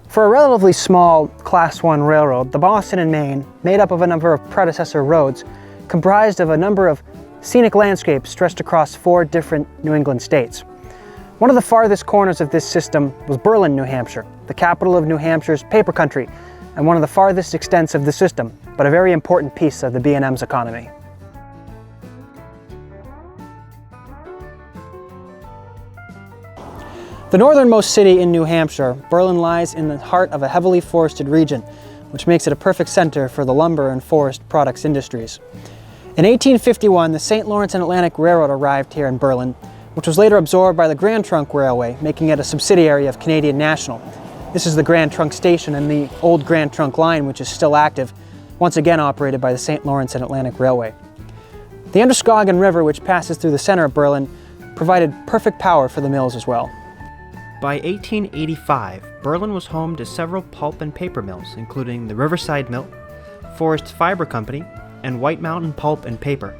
For a relatively small Class 1 railroad, the Boston and Maine, made up of a number of predecessor roads, comprised of a number of scenic landscapes stretched across 4 different New England states. One of the farthest corners of this system was Berlin, New Hampshire, the capital of New Hampshire's paper country, and one of the farthest extents of the system, but a very important piece of the B&M's economy. The northernmost city in New Hampshire, Berlin lies in the heart of a heavily forested region, which makes it a perfect center for the lumber and forest products industries. In 1851, the St. Lawrence and Atlantic Railroad arrived here in Berlin, which was later absorbed by the Grand Trunk Railway, making it a subsidiary of Canadian National. This is the Grand Trunk Station and the old Grand Trunk line, which is still active, once again operated by the St. Lawrence and Atlantic Railway. The Androscoggin River, which passes through the center of Berlin, provided perfect power for the mills as well. By 1885, Berlin was home to several pulp and paper mills, including the Riverside Mill, Forest Fiber Company, and White Mountain Pulp and Paper.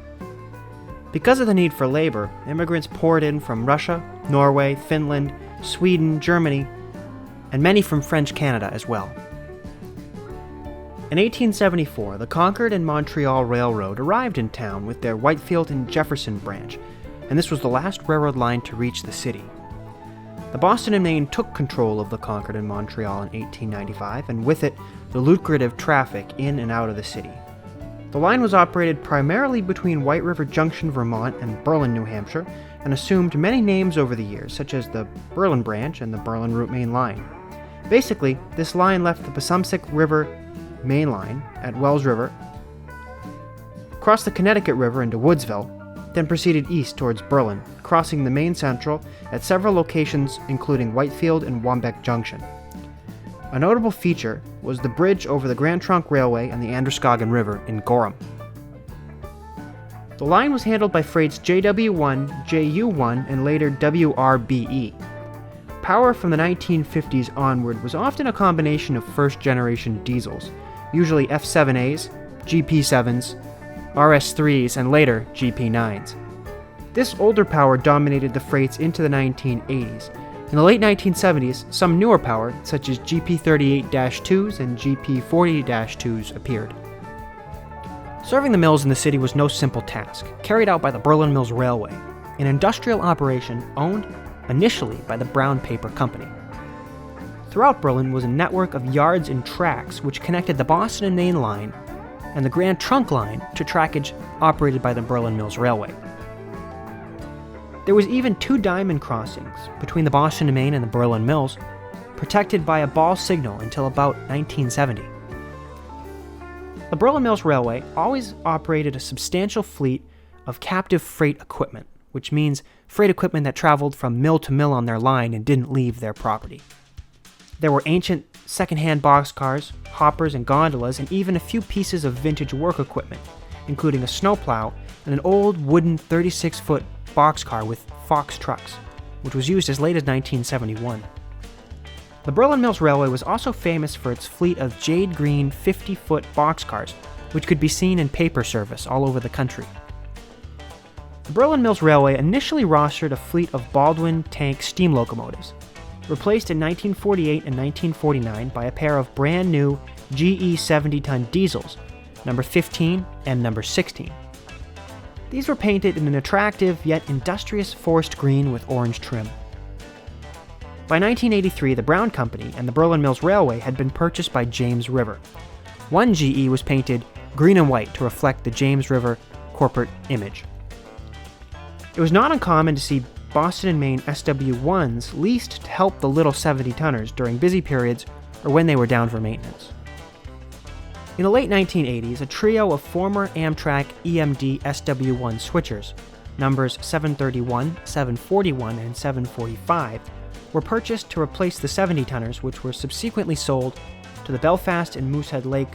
Because of the need for labor, immigrants poured in from Russia, Norway, Finland, Sweden, Germany, and many from French Canada as well. In 1874, the Concord and Montreal Railroad arrived in town with their Whitefield and Jefferson branch, and this was the last railroad line to reach the city. The Boston and Maine took control of the Concord and Montreal in 1895, and with it, the lucrative traffic in and out of the city. The line was operated primarily between White River Junction, Vermont, and Berlin, New Hampshire, and assumed many names over the years, such as the Berlin Branch and the Berlin Route Main Line. Basically, this line left the Passumpsic River Main Line at Wells River, crossed the Connecticut River into Woodsville, then proceeded east towards Berlin, crossing the Maine Central at several locations including Whitefield and Wambeck Junction. A notable feature was the bridge over the Grand Trunk Railway and the Androscoggin River in Gorham. The line was handled by freights JW1, JU1, and later WRBE. Power from the 1950s onward was often a combination of first-generation diesels, usually F7As, GP7s, RS3s, and later GP9s. This older power dominated the freights into the 1980s. In the late 1970s, some newer power, such as GP38-2s and GP40-2s, appeared. Serving the mills in the city was no simple task, carried out by the Berlin Mills Railway, an industrial operation owned initially by the Brown Paper Company. Throughout Berlin was a network of yards and tracks which connected the Boston and Maine line and the Grand Trunk line to trackage operated by the Berlin Mills Railway. There was even 2 diamond crossings between the Boston and Maine and the Berlin Mills, protected by a ball signal until about 1970. The Berlin Mills Railway always operated a substantial fleet of captive freight equipment, which means freight equipment that traveled from mill to mill on their line and didn't leave their property. There were ancient second-hand boxcars, hoppers and gondolas, and even a few pieces of vintage work equipment, including a snowplow and an old wooden 36-foot boxcar with Fox trucks, which was used as late as 1971. The Berlin Mills Railway was also famous for its fleet of jade green 50-foot boxcars, which could be seen in paper service all over the country. The Berlin Mills Railway initially rostered a fleet of Baldwin tank steam locomotives, replaced in 1948 and 1949 by a pair of brand new GE 70-ton diesels, number 15 and number 16. These were painted in an attractive yet industrious forest green with orange trim. By 1983, the Brown Company and the Berlin Mills Railway had been purchased by James River. One GE was painted green and white to reflect the James River corporate image. It was not uncommon to see Boston and Maine SW1s leased to help the little 70-tonners during busy periods or when they were down for maintenance. In the late 1980s, a trio of former Amtrak EMD SW1 switchers, numbers 731, 741, and 745, were purchased to replace the 70-tonners, which were subsequently sold to the Belfast and Moosehead Lake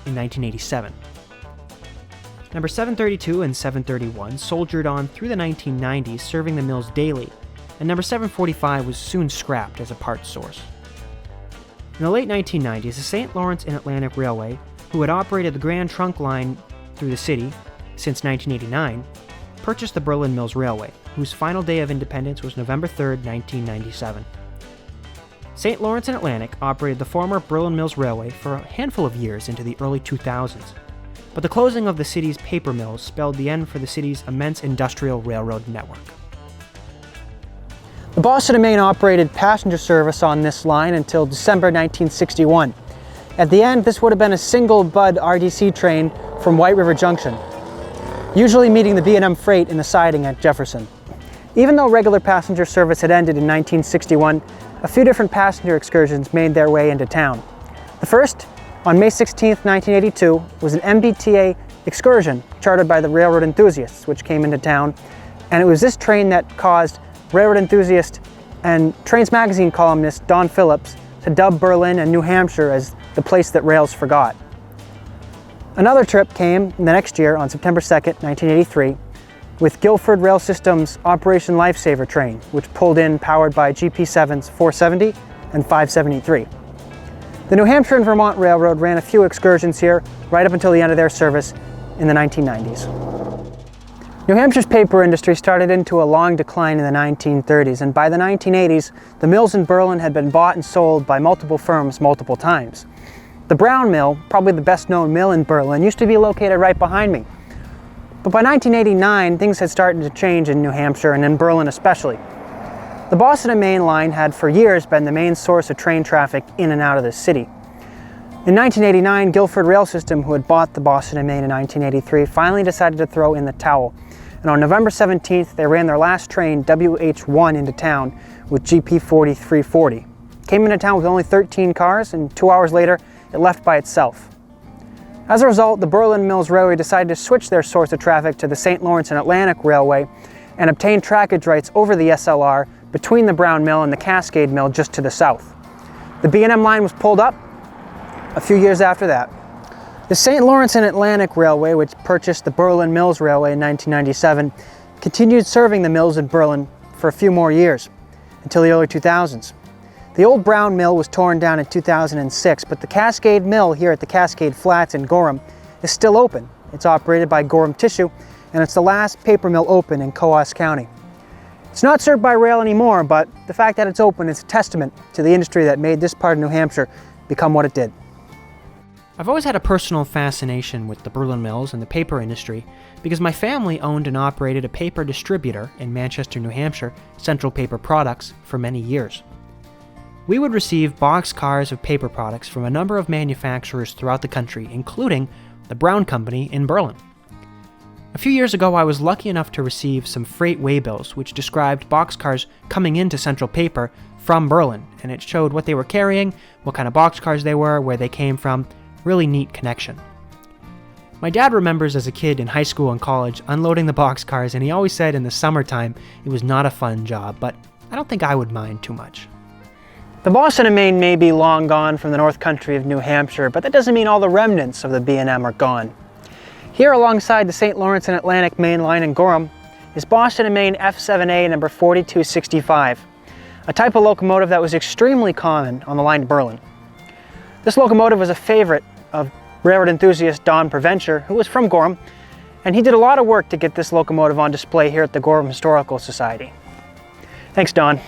in 1987. Number 732 and 731 soldiered on through the 1990s, serving the mills daily, and number 745 was soon scrapped as a parts source. In the late 1990s, the St. Lawrence and Atlantic Railway, who had operated the Grand Trunk line through the city since 1989, purchased the Berlin Mills Railway, whose final day of independence was November 3, 1997. St. Lawrence and Atlantic operated the former Berlin Mills Railway for a handful of years into the early 2000s. But the closing of the city's paper mills spelled the end for the city's immense industrial railroad network. The Boston and Maine operated passenger service on this line until December 1961. At the end, this would have been a single Bud RDC train from White River Junction, usually meeting the B&M freight in the siding at Jefferson. Even though regular passenger service had ended in 1961, a few different passenger excursions made their way into town. The first, on May 16, 1982, was an MBTA excursion chartered by the railroad enthusiasts, which came into town, and it was this train that caused railroad enthusiast and Trains Magazine columnist Don Phillips to dub Berlin and New Hampshire as the place that rails forgot. Another trip came the next year on September 2nd, 1983, with Guilford Rail System's Operation Lifesaver train, which pulled in powered by GP7's 470 and 573. The New Hampshire and Vermont Railroad ran a few excursions here right up until the end of their service in the 1990s. New Hampshire's paper industry started into a long decline in the 1930s, and by the 1980s, the mills in Berlin had been bought and sold by multiple firms multiple times. The Brown Mill, probably the best known mill in Berlin, used to be located right behind me. But by 1989, things had started to change in New Hampshire, and in Berlin especially. The Boston and Maine line had for years been the main source of train traffic in and out of the city. In 1989, Guilford Rail System, who had bought the Boston and Maine in 1983, finally decided to throw in the towel. And on November 17th, they ran their last train, WH1, into town with GP40 340. Came into town with only 13 cars, and 2 hours later, it left by itself. As a result, the Berlin Mills Railway decided to switch their source of traffic to the St. Lawrence and Atlantic Railway and obtain trackage rights over the SLR between the Brown Mill and the Cascade Mill just to the south. The B&M line was pulled up a few years after that. The St. Lawrence and Atlantic Railway, which purchased the Berlin Mills Railway in 1997, continued serving the mills in Berlin for a few more years, until the early 2000s. The old Brown Mill was torn down in 2006, but the Cascade Mill here at the Cascade Flats in Gorham is still open. It's operated by Gorham Tissue, and it's the last paper mill open in Coos County. It's not served by rail anymore, but the fact that it's open is a testament to the industry that made this part of New Hampshire become what it did. I've always had a personal fascination with the Berlin Mills and the paper industry because my family owned and operated a paper distributor in Manchester, New Hampshire, Central Paper Products, for many years. We would receive boxcars of paper products from a number of manufacturers throughout the country, including the Brown Company in Berlin. A few years ago, I was lucky enough to receive some freight waybills which described boxcars coming into Central Paper from Berlin, and it showed what they were carrying, what kind of boxcars they were, where they came from. Really neat connection. My dad remembers as a kid in high school and college unloading the boxcars, and he always said in the summertime it was not a fun job, but I don't think I would mind too much. The Boston and Maine may be long gone from the North Country of New Hampshire, but that doesn't mean all the remnants of the B&M are gone. Here alongside the St. Lawrence and Atlantic Main line in Gorham is Boston and Maine F7A number 4265, a type of locomotive that was extremely common on the line to Berlin. This locomotive was a favorite of railroad enthusiast Don Preventure, who was from Gorham, and he did a lot of work to get this locomotive on display here at the Gorham Historical Society. Thanks, Don.